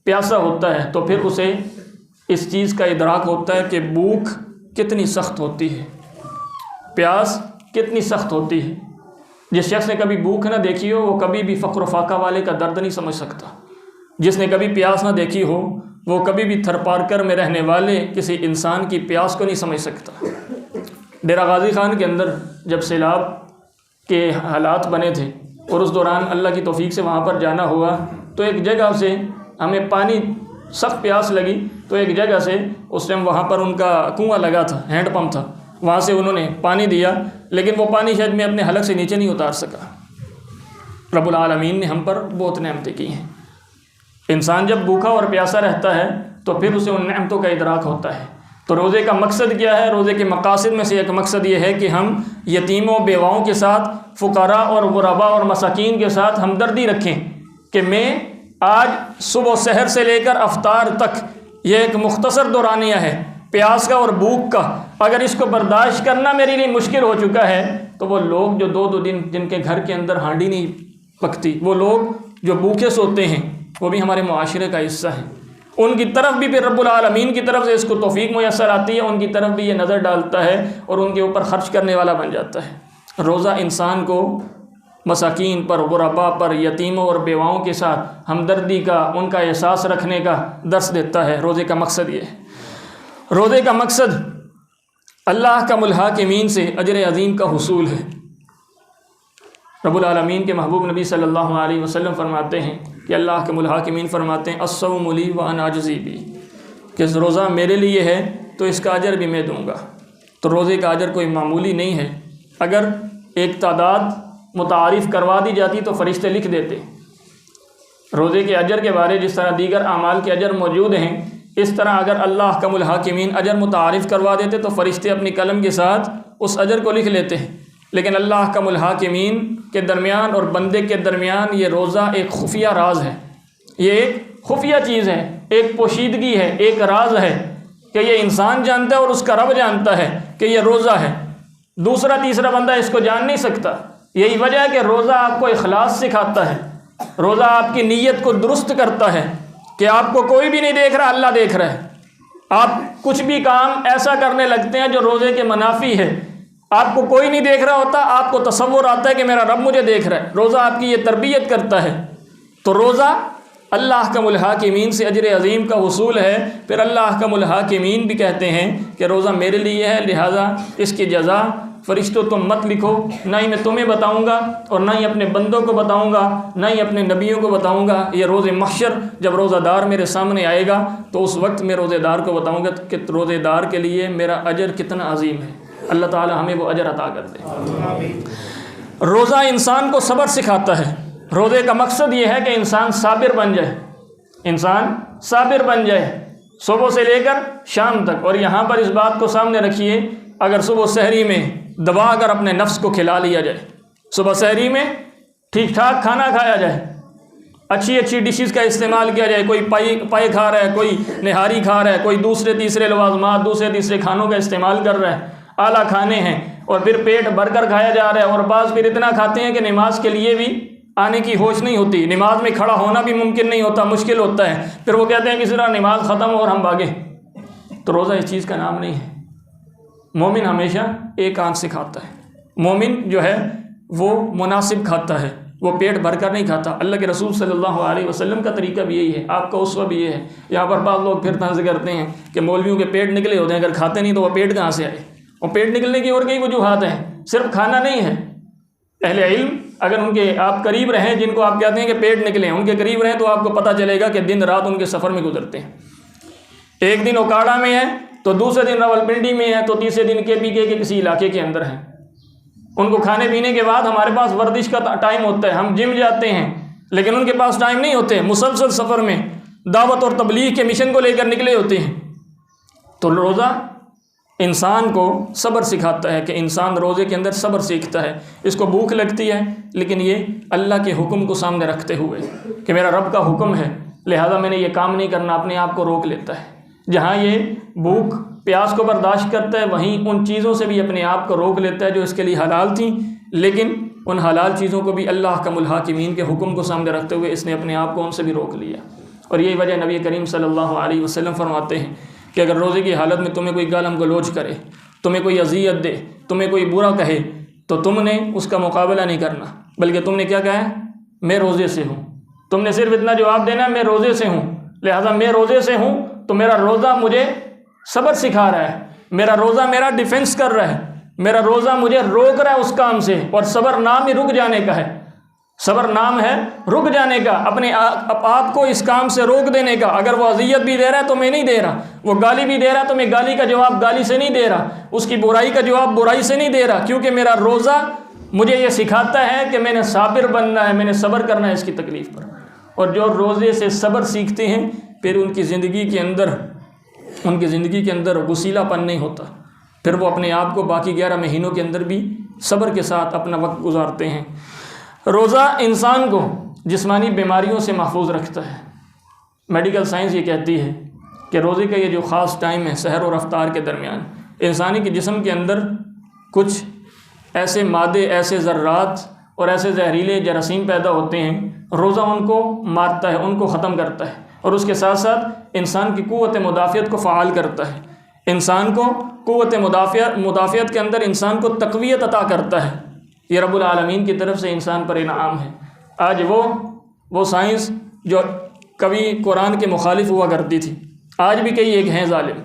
پیاسا ہوتا ہے تو پھر اسے اس چیز کا ادراک ہوتا ہے کہ بھوک کتنی سخت ہوتی ہے، پیاس کتنی سخت ہوتی ہے۔ جس شخص نے کبھی بھوک نہ دیکھی ہو وہ کبھی بھی فقر و فاقہ والے کا درد نہیں سمجھ سکتا۔ جس نے کبھی پیاس نہ دیکھی ہو وہ کبھی بھی تھر پارکر میں رہنے والے کسی انسان کی پیاس کو نہیں سمجھ سکتا۔ ڈیرہ غازی خان کے اندر جب سیلاب کے حالات بنے تھے اور اس دوران اللہ کی توفیق سے وہاں پر جانا ہوا تو ایک جگہ سے ہمیں پانی سخت پیاس لگی، تو ایک جگہ سے اس ٹائم وہاں پر ان کا کنواں لگا تھا، ہینڈ پمپ تھا، وہاں سے انہوں نے پانی دیا، لیکن وہ پانی شاید میں اپنے حلق سے نیچے نہیں اتار سکا۔ رب العالمین نے ہم پر بہت نعمتیں کی ہیں۔ انسان جب بھوکا اور پیاسا رہتا ہے تو پھر اسے ان نعمتوں کا ادراک ہوتا ہے۔ تو روزے کا مقصد کیا ہے؟ روزے کے مقاصد میں سے ایک مقصد یہ ہے کہ ہم یتیموں بیواؤں کے ساتھ، فقراء اور غرباء اور مساکین کے ساتھ ہمدردی رکھیں کہ میں آج صبح و سحر سے لے کر افطار تک یہ ایک مختصر دورانیہ ہے پیاس کا اور بھوک کا، اگر اس کو برداشت کرنا میرے لیے مشکل ہو چکا ہے تو وہ لوگ جو دو دن جن کے گھر کے اندر ہانڈی نہیں پکتی، وہ لوگ جو بھوکے سوتے ہیں، وہ بھی ہمارے معاشرے کا حصہ ہیں۔ ان کی طرف بھی پھر رب العالمین کی طرف سے اس کو توفیق میسر آتی ہے، ان کی طرف بھی یہ نظر ڈالتا ہے اور ان کے اوپر خرچ کرنے والا بن جاتا ہے۔ روزہ انسان کو مساکین پر، غرباء پر، یتیموں اور بیواؤں کے ساتھ ہمدردی کا، ان کا احساس رکھنے کا درس دیتا ہے۔ روزے کا مقصد یہ ہے۔ روزے کا مقصد اللہ کا الحاکمین سے اجر عظیم کا حصول ہے۔ رب العالمین کے محبوب نبی صلی اللہ علیہ وسلم فرماتے ہیں کہ اللہ کے الحاکمین فرماتے ہیں الصوم لی وانا اجزی بہ، کہ روزہ میرے لیے ہے تو اس کا اجر بھی میں دوں گا۔ تو روزے کا اجر کوئی معمولی نہیں ہے۔ اگر ایک تعداد متعارف کروا دی جاتی تو فرشتے لکھ دیتے۔ روزے کے اجر کے بارے جس طرح دیگر اعمال کے اجر موجود ہیں، اس طرح اگر اللہ کا الحاکمین اجر متعارف کروا دیتے تو فرشتے اپنی قلم کے ساتھ اس اجر کو لکھ لیتے ہیں۔ لیکن اللہ کا الحاکمین کے درمیان اور بندے کے درمیان یہ روزہ ایک خفیہ راز ہے، یہ ایک خفیہ چیز ہے، ایک پوشیدگی ہے، ایک راز ہے کہ یہ انسان جانتا ہے اور اس کا رب جانتا ہے کہ یہ روزہ ہے۔ دوسرا تیسرا بندہ اس کو جان نہیں سکتا۔ یہی وجہ ہے کہ روزہ آپ کو اخلاص سکھاتا ہے، روزہ آپ کی نیت کو درست کرتا ہے کہ آپ کو کوئی بھی نہیں دیکھ رہا، اللہ دیکھ رہا ہے۔ آپ کچھ بھی کام ایسا کرنے لگتے ہیں جو روزے کے منافی ہے، آپ کو کوئی نہیں دیکھ رہا ہوتا، آپ کو تصور آتا ہے کہ میرا رب مجھے دیکھ رہا ہے۔ روزہ آپ کی یہ تربیت کرتا ہے۔ تو روزہ اللہ کا الحاکمین سے اجر عظیم کا حصول ہے۔ پھر اللہ کا الحاکمین بھی کہتے ہیں کہ روزہ میرے لیے ہے، لہٰذا اس کی جزا فرشتوں تم مت لکھو، نہ ہی میں تمہیں بتاؤں گا اور نہ ہی اپنے بندوں کو بتاؤں گا، نہ ہی اپنے نبیوں کو بتاؤں گا۔ یہ روز محشر جب روزہ دار میرے سامنے آئے گا تو اس وقت میں روزے دار کو بتاؤں گا کہ روزے دار کے لیے میرا اجر کتنا عظیم ہے۔ اللہ تعالی ہمیں وہ اجر عطا کر دے۔ روزہ انسان کو صبر سکھاتا ہے۔ روزے کا مقصد یہ ہے کہ انسان صابر بن جائے، انسان صابر بن جائے صبح سے لے کر شام تک۔ اور یہاں پر اس بات کو سامنے رکھیے، اگر صبح سحری میں دبا کر اپنے نفس کو کھلا لیا جائے، صبح سحری میں ٹھیک ٹھاک کھانا کھایا جائے، اچھی اچھی ڈشز کا استعمال کیا جائے، کوئی پائے کھا رہا ہے، کوئی نہاری کھا رہا ہے، کوئی دوسرے تیسرے لوازمات، دوسرے تیسرے کھانوں کا استعمال کر رہا ہے، اعلیٰ کھانے ہیں اور پھر پیٹ بھر کر کھایا جا رہا ہے، اور بعض پھر اتنا کھاتے ہیں کہ نماز کے لیے بھی آنے کی ہوش نہیں ہوتی، نماز میں کھڑا ہونا بھی ممکن نہیں ہوتا، مشکل ہوتا ہے، پھر وہ کہتے ہیں کسی طرح نماز ختم ہو اور ہم بھاگیں۔ تو روزہ اس چیز کا نام نہیں ہے۔ مومن ہمیشہ ایک آنکھ سے کھاتا ہے۔ مومن جو ہے وہ مناسب کھاتا ہے، وہ پیٹ بھر کر نہیں کھاتا۔ اللہ کے رسول صلی اللہ علیہ وسلم کا طریقہ بھی یہی ہے، آپ کا اسوہ بھی یہ ہے۔ یہاں پر بعض لوگ پھر طرز کرتے ہیں کہ مولویوں کے پیٹ نکلے ہوتے ہیں، اگر کھاتے نہیں تو وہ پیٹ کہاں سے آئے؟ وہ پیٹ نکلنے کی اور کئی وجوہات ہیں، صرف کھانا نہیں ہے۔ اہل علم اگر ان کے آپ قریب رہیں، جن کو آپ کہتے ہیں کہ پیٹ نکلے ہیں، ان کے قریب رہیں تو آپ کو پتہ چلے گا کہ دن رات ان کے سفر میں گزرتے ہیں۔ ایک دن اوکاڑا میں ہے تو دوسرے دن راولپنڈی میں ہے تو تیسرے دن کے کسی علاقے کے اندر ہیں۔ ان کو کھانے پینے کے بعد ہمارے پاس ورزش کا ٹائم ہوتا ہے، ہم جم جاتے ہیں، لیکن ان کے پاس ٹائم نہیں ہوتے، مسلسل سفر میں دعوت اور تبلیغ کے مشن کو لے کر نکلے ہوتے ہیں۔ تو روزہ انسان کو صبر سکھاتا ہے کہ انسان روزے کے اندر صبر سیکھتا ہے۔ اس کو بھوک لگتی ہے لیکن یہ اللہ کے حکم کو سامنے رکھتے ہوئے کہ میرا رب کا حکم ہے لہذا میں نے یہ کام نہیں کرنا، اپنے آپ کو روک لیتا ہے۔ جہاں یہ بھوک پیاس کو برداشت کرتا ہے وہیں ان چیزوں سے بھی اپنے آپ کو روک لیتا ہے جو اس کے لیے حلال تھیں، لیکن ان حلال چیزوں کو بھی اللہ کا الحاکمین کے حکم کو سامنے رکھتے ہوئے اس نے اپنے آپ کو ان سے بھی روک لیا۔ اور یہی وجہ نبی کریم صلی اللہ علیہ وسلم فرماتے ہیں کہ اگر روزے کی حالت میں تمہیں کوئی گالم گلوچ کرے، تمہیں کوئی اذیت دے، تمہیں کوئی برا کہے، تو تم نے اس کا مقابلہ نہیں کرنا، بلکہ تم نے کیا کہا ہے؟ میں روزے سے ہوں۔ تم نے صرف اتنا جواب دینا ہے میں روزے سے ہوں، لہذا میں روزے سے ہوں تو میرا روزہ مجھے صبر سکھا رہا ہے، میرا روزہ میرا ڈیفنس کر رہا ہے، میرا روزہ مجھے روک رہا ہے اس کام سے۔ اور صبر نام ہی رک جانے کا ہے، صبر نام ہے رک جانے کا، اپنے آپ کو اس کام سے روک دینے کا۔ اگر وہ اذیت بھی دے رہا ہے تو میں نہیں دے رہا، وہ گالی بھی دے رہا ہے تو میں گالی کا جواب گالی سے نہیں دے رہا، اس کی برائی کا جواب برائی سے نہیں دے رہا، کیونکہ میرا روزہ مجھے یہ سکھاتا ہے کہ میں نے صابر بننا ہے، میں نے صبر کرنا ہے اس کی تکلیف پر۔ اور جو روزے سے صبر سیکھتے ہیں پھر ان کی زندگی کے اندر غصیلہ پن نہیں ہوتا، پھر وہ اپنے آپ کو باقی 11 مہینوں کے اندر بھی صبر کے ساتھ اپنا وقت گزارتے ہیں۔ روزہ انسان کو جسمانی بیماریوں سے محفوظ رکھتا ہے۔ میڈیکل سائنس یہ کہتی ہے کہ روزے کا یہ جو خاص ٹائم ہے سحر اور افطار کے درمیان، انسانی کے جسم کے اندر کچھ ایسے مادے، ایسے ذرات اور ایسے زہریلے جراثیم پیدا ہوتے ہیں، روزہ ان کو مارتا ہے، ان کو ختم کرتا ہے، اور اس کے ساتھ ساتھ انسان کی قوت مدافعت کو فعال کرتا ہے، انسان کو قوت مدافعت کے اندر انسان کو تقویت عطا کرتا ہے۔ یہ رب العالمین کی طرف سے انسان پر انعام ہے۔ آج وہ سائنس جو کبھی قرآن کے مخالف ہوا کرتی تھی، آج بھی کئی ایک ہیں ظالم،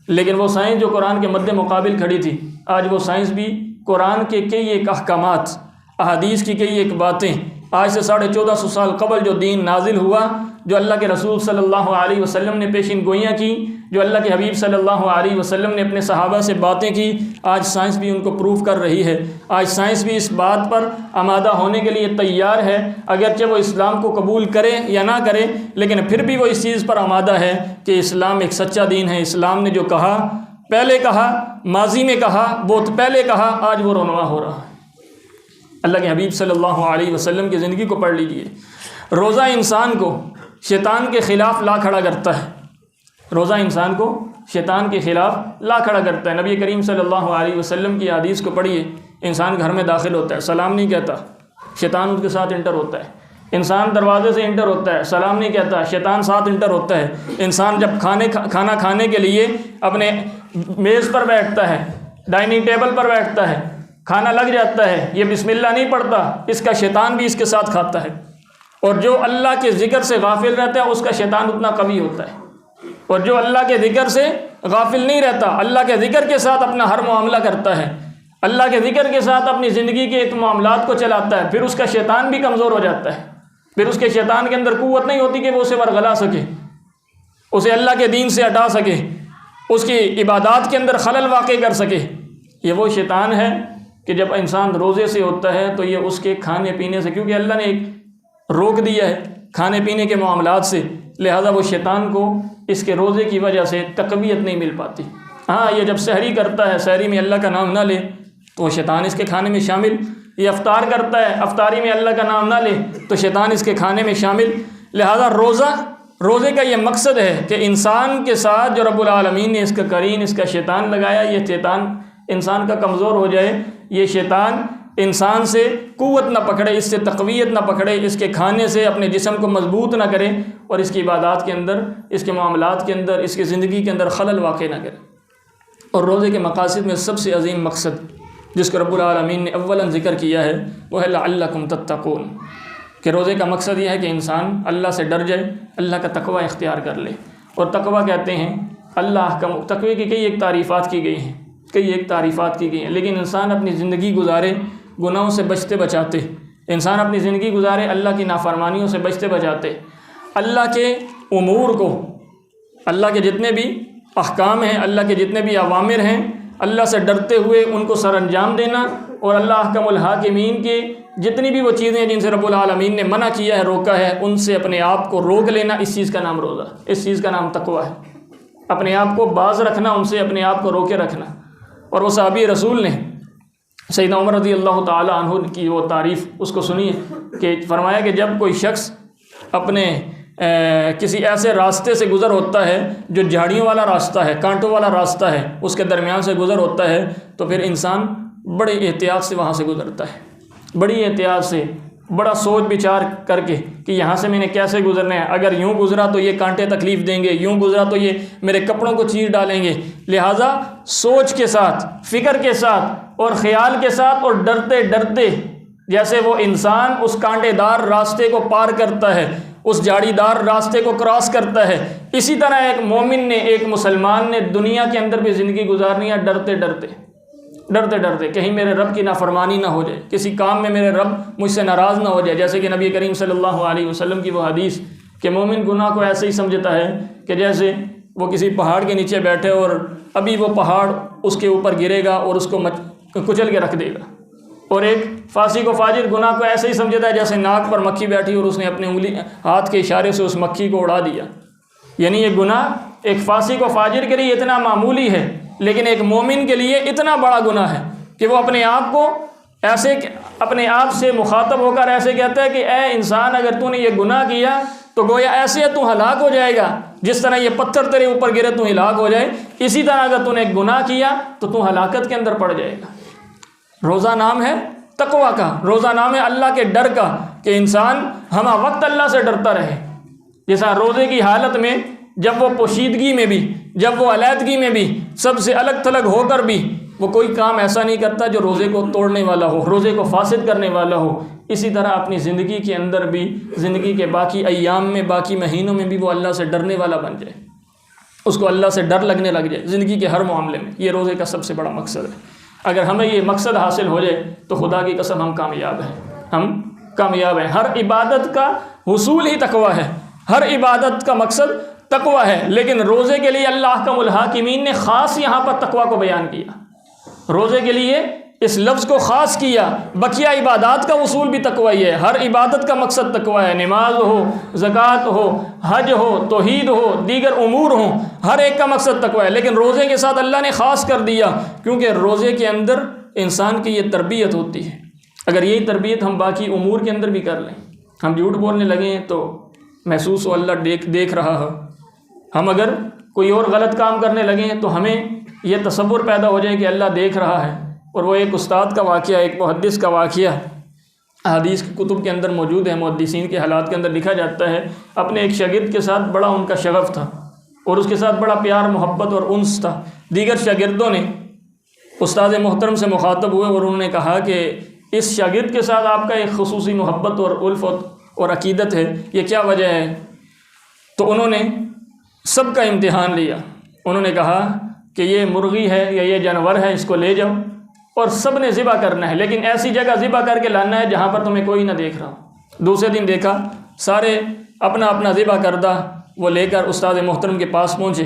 لیکن وہ سائنس جو قرآن کے مد مقابل کھڑی تھی، آج وہ سائنس بھی قرآن کے کئی ایک احکامات، احادیث کی کئی ایک باتیں، آج سے 1450 سال قبل جو دین نازل ہوا، جو اللہ کے رسول صلی اللہ علیہ وسلم نے پیشین گوئیاں کی، جو اللہ کے حبیب صلی اللہ علیہ وسلم نے اپنے صحابہ سے باتیں کی، آج سائنس بھی ان کو پروف کر رہی ہے۔ آج سائنس بھی اس بات پر آمادہ ہونے کے لیے تیار ہے، اگرچہ وہ اسلام کو قبول کرے یا نہ کرے، لیکن پھر بھی وہ اس چیز پر آمادہ ہے کہ اسلام ایک سچا دین ہے۔ اسلام نے جو کہا، پہلے کہا، ماضی میں کہا، بہت پہلے کہا، آج وہ رونما ہو رہا ہے۔ اللہ کے حبیب صلی اللہ علیہ وسلم کی زندگی کو پڑھ لیجئے۔ روزہ انسان کو شیطان کے خلاف لا کھڑا کرتا ہے، روزہ انسان کو شیطان کے خلاف لا کھڑا کرتا ہے۔ نبی کریم صلی اللہ علیہ وسلم کی حدیث کو پڑھیے، انسان گھر میں داخل ہوتا ہے، سلام نہیں کہتا، شیطان اس کے ساتھ انٹر ہوتا ہے۔ انسان دروازے سے انٹر ہوتا ہے، سلام نہیں کہتا، شیطان ساتھ انٹر ہوتا ہے۔ انسان جب کھانا کھانے کے لیے اپنے میز پر بیٹھتا ہے، ڈائننگ ٹیبل پر بیٹھتا ہے، کھانا لگ جاتا ہے، یہ بسم اللہ نہیں پڑھتا، اس کا شیطان بھی اس کے ساتھ کھاتا ہے۔ اور جو اللہ کے ذکر سے غافل رہتا ہے اس کا شیطان اتنا قوی ہوتا ہے، اور جو اللہ کے ذکر سے غافل نہیں رہتا، اللہ کے ذکر کے ساتھ اپنا ہر معاملہ کرتا ہے، اللہ کے ذکر کے ساتھ اپنی زندگی کے ایک معاملات کو چلاتا ہے، پھر اس کا شیطان بھی کمزور ہو جاتا ہے، پھر اس کے شیطان کے اندر قوت نہیں ہوتی کہ وہ اسے ورغلا سکے، اسے اللہ کے دین سے ہٹا سکے، اس کی عبادات کے اندر خلل واقع کر سکے۔ یہ وہ شیطان ہے کہ جب انسان روزے سے ہوتا ہے تو یہ اس کے کھانے پینے سے، کیونکہ اللہ نے ایک روک دیا ہے کھانے پینے کے معاملات سے، لہذا وہ شیطان کو اس کے روزے کی وجہ سے تقویت نہیں مل پاتی۔ ہاں، یہ جب سحری کرتا ہے، سحری میں اللہ کا نام نہ لے تو وہ شیطان اس کے کھانے میں شامل، یہ افطار کرتا ہے، افطاری میں اللہ کا نام نہ لے تو شیطان اس کے کھانے میں شامل۔ لہذا روزے کا یہ مقصد ہے کہ انسان کے ساتھ جو رب العالمین نے اس کا قرین، اس کا شیطان لگایا، یہ شیطان انسان کا کمزور ہو جائے، یہ شیطان انسان سے قوت نہ پکڑے، اس سے تقویت نہ پکڑے، اس کے کھانے سے اپنے جسم کو مضبوط نہ کرے، اور اس کی عبادات کے اندر، اس کے معاملات کے اندر، اس کی زندگی کے اندر خلل واقع نہ کرے۔ اور روزے کے مقاصد میں سب سے عظیم مقصد جس کو رب العالمین نے اولاً ذکر کیا ہے وہ ہے لعلکم تتقون، کہ روزے کا مقصد یہ ہے کہ انسان اللہ سے ڈر جائے، اللہ کا تقوی اختیار کر لے۔ اور تقوی کہتے ہیں اللہ کا، تقوی کی کئی ایک تعریفات کی گئی ہیں، لیکن انسان اپنی زندگی گزارے گناہوں سے بچتے بچاتے، انسان اپنی زندگی گزارے اللہ کی نافرمانیوں سے بچتے بچاتے، اللہ کے امور کو، اللہ کے جتنے بھی احکام ہیں، اللہ کے جتنے بھی اوامر ہیں، اللہ سے ڈرتے ہوئے ان کو سر انجام دینا، اور اللہ احکم الحاکمین کے جتنی بھی وہ چیزیں جن سے رب العالمین نے منع کیا ہے، روکا ہے، ان سے اپنے آپ کو روک لینا، اس چیز کا نام روزہ، اس چیز کا نام تقویٰ ہے۔ اپنے آپ کو باز رکھنا، ان سے اپنے آپ کو روکے رکھنا۔ اور وہ صحابی رسول نے سیدنا عمر رضی اللہ تعالی عنہ کی وہ تعریف اس کو سنی کہ فرمایا کہ جب کوئی شخص اپنے کسی ایسے راستے سے گزر ہوتا ہے جو جھاڑیوں والا راستہ ہے، کانٹوں والا راستہ ہے، اس کے درمیان سے گزر ہوتا ہے، تو پھر انسان بڑے احتیاط سے وہاں سے گزرتا ہے، بڑی احتیاط سے بڑا سوچ بچار کر کے کہ یہاں سے میں نے کیسے گزرنا ہے، اگر یوں گزرا تو یہ کانٹے تکلیف دیں گے، یوں گزرا تو یہ میرے کپڑوں کو چیر ڈالیں گے، لہٰذا سوچ کے ساتھ، فکر کے ساتھ اور خیال کے ساتھ اور ڈرتے ڈرتے، جیسے وہ انسان اس کانٹے دار راستے کو پار کرتا ہے، اس جھاڑی دار راستے کو کراس کرتا ہے، اسی طرح ایک مومن نے، ایک مسلمان نے دنیا کے اندر بھی زندگی گزارنی ہے ڈرتے ڈرتے ڈرتے ڈرتے، کہیں میرے رب کی نافرمانی نہ ہو جائے، کسی کام میں میرے رب مجھ سے ناراض نہ ہو جائے، جیسے کہ نبی کریم صلی اللہ علیہ وسلم کی وہ حدیث کہ مومن گناہ کو ایسے ہی سمجھتا ہے کہ جیسے وہ کسی پہاڑ کے نیچے بیٹھے اور ابھی وہ پہاڑ اس کے اوپر گرے گا اور اس کو کچل کے رکھ دے گا، اور ایک فاسق و فاجر گناہ کو ایسے ہی سمجھتا ہے جیسے ناک پر مکھی بیٹھی اور اس نے اپنے انگلی ہاتھ کے اشارے سے اس مکھی کو اڑا دیا، یعنی یہ گناہ ایک فاسق و فاجر کے لیے اتنا معمولی ہے، لیکن ایک مومن کے لیے اتنا بڑا گناہ ہے کہ وہ اپنے آپ کو ایسے، اپنے آپ سے مخاطب ہو کر ایسے کہتا ہے کہ اے انسان، اگر تو نے یہ گناہ کیا تو گویا ایسے تو ہلاک ہو جائے گا، جس طرح یہ پتھر تیرے اوپر گرے تو ہلاک ہو جائے، اسی طرح اگر تو نے گناہ کیا تو ہلاکت کے اندر پڑ جائے گا۔ روزہ نام ہے تقویٰ کا، روزہ نام ہے اللہ کے ڈر کا، کہ انسان ہمہ وقت اللہ سے ڈرتا رہے۔ جیسا روزے کی حالت میں جب وہ پوشیدگی میں بھی، جب وہ علیحدگی میں بھی، سب سے الگ تھلگ ہو کر بھی وہ کوئی کام ایسا نہیں کرتا جو روزے کو توڑنے والا ہو، روزے کو فاسد کرنے والا ہو، اسی طرح اپنی زندگی کے اندر بھی، زندگی کے باقی ایام میں، باقی مہینوں میں بھی وہ اللہ سے ڈرنے والا بن جائے، اس کو اللہ سے ڈر لگنے لگ جائے زندگی کے ہر معاملے میں۔ یہ روزے کا سب سے بڑا مقصد ہے۔ اگر ہمیں یہ مقصد حاصل ہو جائے تو خدا کی قسم ہم کامیاب ہیں، ہم کامیاب ہیں۔ ہر عبادت کا حصول ہی تقویٰ ہے، ہر عبادت کا مقصد تقویٰ ہے، لیکن روزے کے لیے اللہ احکم الحاکمین نے خاص یہاں پر تقویٰ کو بیان کیا، روزے کے لیے اس لفظ کو خاص کیا۔ بقیہ عبادات کا اصول بھی تقویٰ ہی ہے، ہر عبادت کا مقصد تقویٰ ہے، نماز ہو، زکوٰۃ ہو، حج ہو، توحید ہو، دیگر امور ہوں، ہر ایک کا مقصد تقویٰ ہے، لیکن روزے کے ساتھ اللہ نے خاص کر دیا، کیونکہ روزے کے اندر انسان کی یہ تربیت ہوتی ہے۔ اگر یہی تربیت ہم باقی امور کے اندر بھی کر لیں، ہم جھوٹ بولنے لگے ہیں تو محسوس ہو اللہ دیکھ رہا ہو، ہم اگر کوئی اور غلط کام کرنے لگے ہیں تو ہمیں یہ تصور پیدا ہو جائے کہ اللہ دیکھ رہا ہے۔ اور وہ ایک استاد کا واقعہ، ایک محدث کا واقعہ حدیث کی کتب کے اندر موجود ہے، محدثین کے حالات کے اندر لکھا جاتا ہے، اپنے ایک شاگرد کے ساتھ بڑا ان کا شغف تھا اور اس کے ساتھ بڑا پیار، محبت اور انس تھا۔ دیگر شاگردوں نے استاد محترم سے مخاطب ہوئے اور انہوں نے کہا کہ اس شاگرد کے ساتھ آپ کا ایک خصوصی محبت اور الفت اور عقیدت ہے، یہ کیا وجہ ہے؟ تو انہوں نے سب کا امتحان لیا، انہوں نے کہا کہ یہ مرغی ہے یا یہ جانور ہے، اس کو لے جاؤ اور سب نے ذبح کرنا ہے، لیکن ایسی جگہ ذبح کر کے لانا ہے جہاں پر تمہیں کوئی نہ دیکھ رہا ہو۔ دوسرے دن دیکھا سارے اپنا اپنا ذبح کردہ وہ لے کر استاد محترم کے پاس پہنچے،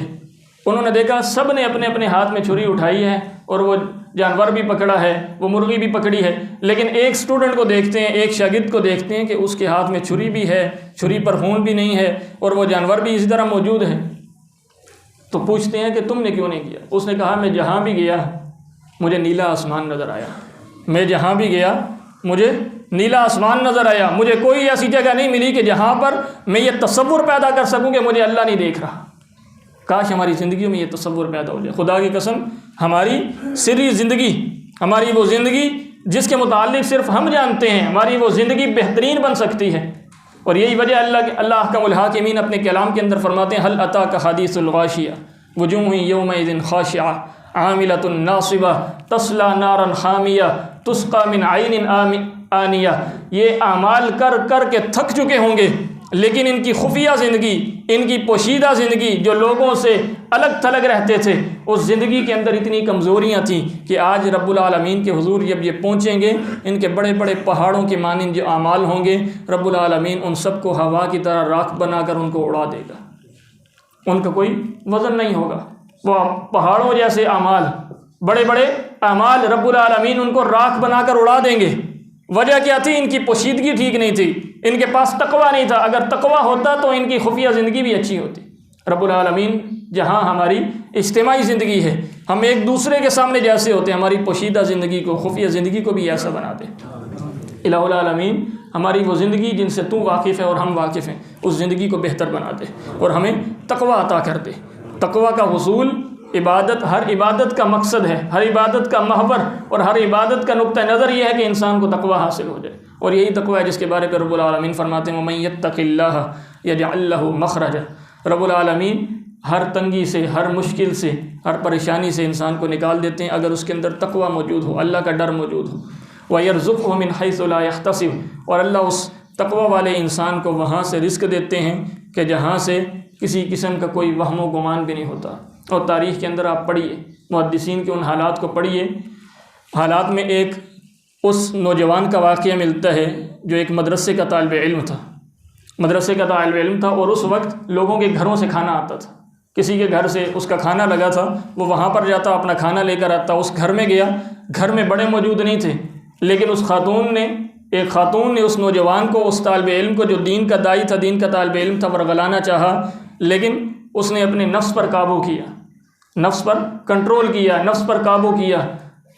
انہوں نے دیکھا سب نے اپنے اپنے ہاتھ میں چھری اٹھائی ہے اور وہ جانور بھی پکڑا ہے، وہ مرغی بھی پکڑی ہے، لیکن ایک اسٹوڈنٹ کو دیکھتے ہیں، ایک شاگرد کو دیکھتے ہیں کہ اس کے ہاتھ میں چھری بھی ہے، چھری پر خون بھی نہیں ہے اور وہ جانور بھی اسی طرح موجود ہے۔ تو پوچھتے ہیں کہ تم نے کیوں نہیں کیا؟ اس نے کہا میں جہاں بھی گیا مجھے نیلا آسمان نظر آیا، میں جہاں بھی گیا مجھے نیلا آسمان نظر آیا، مجھے کوئی ایسی جگہ نہیں ملی کہ جہاں پر میں یہ تصور پیدا کر سکوں کہ مجھے اللہ نہیں دیکھ رہا۔ کاش ہماری زندگیوں میں یہ تصور پیدا ہو جائے۔ خدا کی قسم ہماری سری زندگی، ہماری وہ زندگی جس کے متعلق صرف ہم جانتے ہیں، ہماری وہ زندگی بہترین بن سکتی ہے۔ اور یہی وجہ اللہ احکم الحاکمین اپنے کلام کے اندر فرماتے ہیں، هل اتاک حدیث الغاشیہ وجوہ یومئذ خاشعہ عاملۃ ناصبہ تصلی نارا حامیہ تسقی من عین آنیہ۔ یہ اعمال کر کر کے تھک چکے ہوں گے، لیکن ان کی خفیہ زندگی، ان کی پوشیدہ زندگی جو لوگوں سے الگ تھلگ رہتے تھے، اس زندگی کے اندر اتنی کمزوریاں تھیں کہ آج رب العالمین کے حضور جب یہ پہنچیں گے، ان کے بڑے بڑے پہاڑوں کے مانند جو اعمال ہوں گے، رب العالمین ان سب کو ہوا کی طرح راکھ بنا کر ان کو اڑا دے گا، ان کا کوئی وزن نہیں ہوگا۔ وہ پہاڑوں جیسے اعمال، بڑے بڑے اعمال، رب العالمین ان کو راکھ بنا کر اڑا دیں گے۔ وجہ کیا تھی؟ ان کی پوشیدگی ٹھیک نہیں تھی، ان کے پاس تقویٰ نہیں تھا۔ اگر تقویٰ ہوتا تو ان کی خفیہ زندگی بھی اچھی ہوتی۔ رب العالمین جہاں ہماری اجتماعی زندگی ہے، ہم ایک دوسرے کے سامنے جیسے ہوتے ہیں، ہماری پوشیدہ زندگی کو، خفیہ زندگی کو بھی ایسا بنا دے۔ الہ العالمین ہماری وہ زندگی جن سے تو واقف ہے اور ہم واقف ہیں، اس زندگی کو بہتر بنا دے اور ہمیں تقویٰ عطا کر دے۔ تقویٰ کا حصول عبادت، ہر عبادت کا مقصد ہے، ہر عبادت کا محور اور ہر عبادت کا نقطہ نظر یہ ہے کہ انسان کو تقویٰ حاصل ہو جائے۔ اور یہی تقوی ہے جس کے بارے پر رب العالمین فرماتے ہیں وَمَن يَتَّقِ اللَّهَ يَجْعَل لَّهُ مَخْرَجًا۔ رب العالمین ہر تنگی سے، ہر مشکل سے، ہر پریشانی سے انسان کو نکال دیتے ہیں اگر اس کے اندر تقوی موجود ہو، اللہ کا ڈر موجود ہو۔ وَيَرْزُقْهُ مِنْ حَيْثُ لَا يَحْتَسِبُ، اور اللہ اس تقوی والے انسان کو وہاں سے رزق دیتے ہیں کہ جہاں سے کسی قسم کا کوئی وہم و گمان بھی نہیں ہوتا۔ اور تاریخ کے اندر آپ پڑھیے، محدثین کے ان حالات کو پڑھیے، حالات میں ایک اس نوجوان کا واقعہ ملتا ہے جو ایک مدرسے کا طالب علم تھا، مدرسے کا طالب علم تھا، اور اس وقت لوگوں کے گھروں سے کھانا آتا تھا، کسی کے گھر سے اس کا کھانا لگا تھا، وہ وہاں پر جاتا، اپنا کھانا لے کر آتا، اس گھر میں گیا، گھر میں بڑے موجود نہیں تھے، لیکن ایک خاتون نے اس نوجوان کو، اس طالب علم کو جو دین کا داعی تھا، دین کا طالب علم تھا، ورغلانا چاہا، لیکن اس نے اپنے نفس پر قابو کیا، نفس پر کنٹرول کیا، نفس پر قابو کیا۔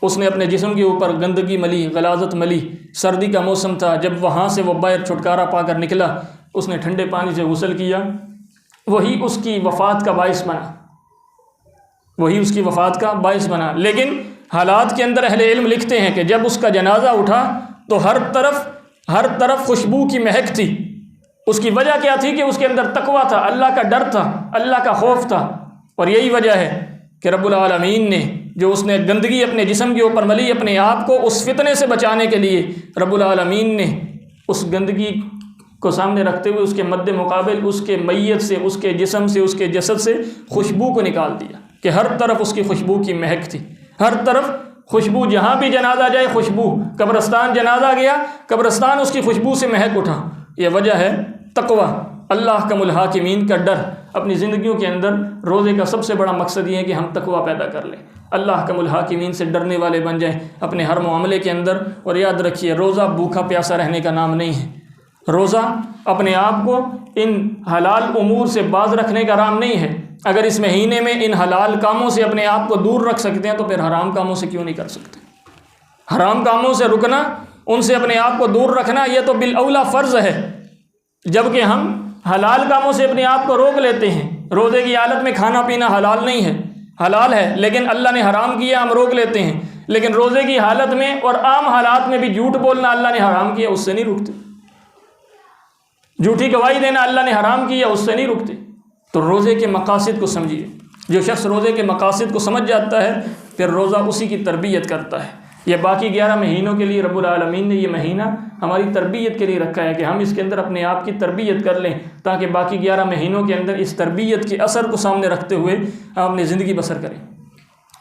اس نے اپنے جسم کے اوپر گندگی ملی، غلاظت ملی، سردی کا موسم تھا، جب وہاں سے وہ باہر چھٹکارا پا کر نکلا، اس نے ٹھنڈے پانی سے غسل کیا، وہی اس کی وفات کا باعث بنا، وہی اس کی وفات کا باعث بنا۔ لیکن حالات کے اندر اہل علم لکھتے ہیں کہ جب اس کا جنازہ اٹھا تو ہر طرف خوشبو کی مہک تھی۔ اس کی وجہ کیا تھی کہ اس کے اندر تقویٰ تھا، اللہ کا ڈر تھا، اللہ کا خوف تھا۔ اور یہی وجہ ہے کہ رب العالمین نے جو اس نے گندگی اپنے جسم کے اوپر ملی، اپنے آپ کو اس فتنے سے بچانے کے لیے رب العالمین نے اس گندگی کو سامنے رکھتے ہوئے اس کے مد مقابل اس کے میت سے، اس کے جسم سے، اس کے جسد سے خوشبو کو نکال دیا کہ ہر طرف اس کی خوشبو کی مہک تھی، ہر طرف خوشبو، جہاں بھی جنازہ جائے خوشبو، قبرستان جنازہ گیا، قبرستان اس کی خوشبو سے مہک اٹھا۔ یہ وجہ ہے تقویٰ، اللہ کا الحاکمین کا ڈر۔ اپنی زندگیوں کے اندر روزے کا سب سے بڑا مقصد یہ ہے کہ ہم تقویٰ پیدا کر لیں، اللہ کا الحاکمین سے ڈرنے والے بن جائیں اپنے ہر معاملے کے اندر۔ اور یاد رکھیے، روزہ بھوکا پیاسا رہنے کا نام نہیں ہے، روزہ اپنے آپ کو ان حلال امور سے باز رکھنے کا نام نہیں ہے۔ اگر اس مہینے میں ان حلال کاموں سے اپنے آپ کو دور رکھ سکتے ہیں تو پھر حرام کاموں سے کیوں نہیں کر سکتے؟ حرام کاموں سے رکنا، ان سے اپنے آپ کو دور رکھنا، یہ تو بالاولیٰ فرض ہے، جبکہ ہم حلال کاموں سے اپنے آپ کو روک لیتے ہیں۔ روزے کی حالت میں کھانا پینا حلال نہیں ہے، حلال ہے، لیکن اللہ نے حرام کیا، ہم روک لیتے ہیں۔ لیکن روزے کی حالت میں اور عام حالات میں بھی جھوٹ بولنا اللہ نے حرام کیا، اس سے نہیں رکتے۔ جھوٹی گواہی دینا اللہ نے حرام کیا، اس سے نہیں رکتے۔ تو روزے کے مقاصد کو سمجھیے، جو شخص روزے کے مقاصد کو سمجھ جاتا ہے پھر روزہ اسی کی تربیت کرتا ہے۔ یہ باقی 11 مہینوں کے لیے رب العالمین نے یہ مہینہ ہماری تربیت کے لیے رکھا ہے کہ ہم اس کے اندر اپنے آپ کی تربیت کر لیں، تاکہ باقی 11 مہینوں کے اندر اس تربیت کے اثر کو سامنے رکھتے ہوئے ہم اپنی زندگی بسر کریں۔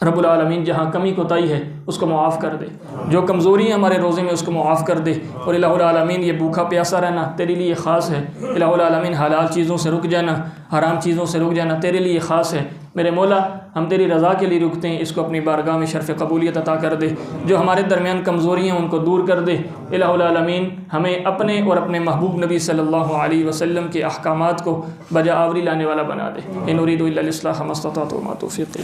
رب العالمین جہاں کمی کوتاہی ہے اس کو معاف کر دے، جو کمزوری ہے ہمارے روزے میں اس کو معاف کر دے۔ اور الہ العالمین یہ بھوکا پیاسا رہنا تیرے لیے خاص ہے، الہ العالمین حلال چیزوں سے رک جانا، حرام چیزوں سے رک جانا تیرے لیے خاص ہے۔ میرے مولا، ہم تیری رضا کے لیے رکتے ہیں، اس کو اپنی بارگاہ میں شرف قبولیت عطا کر دے۔ جو ہمارے درمیان کمزوریاں ہیں ان کو دور کر دے۔ الہ العالمین ہمیں اپنے اور اپنے محبوب نبی صلی اللہ علیہ وسلم کے احکامات کو بجا آوری لانے والا بنا دے۔ ان اريد الا الاصلاح ما استطعت وما توفیقی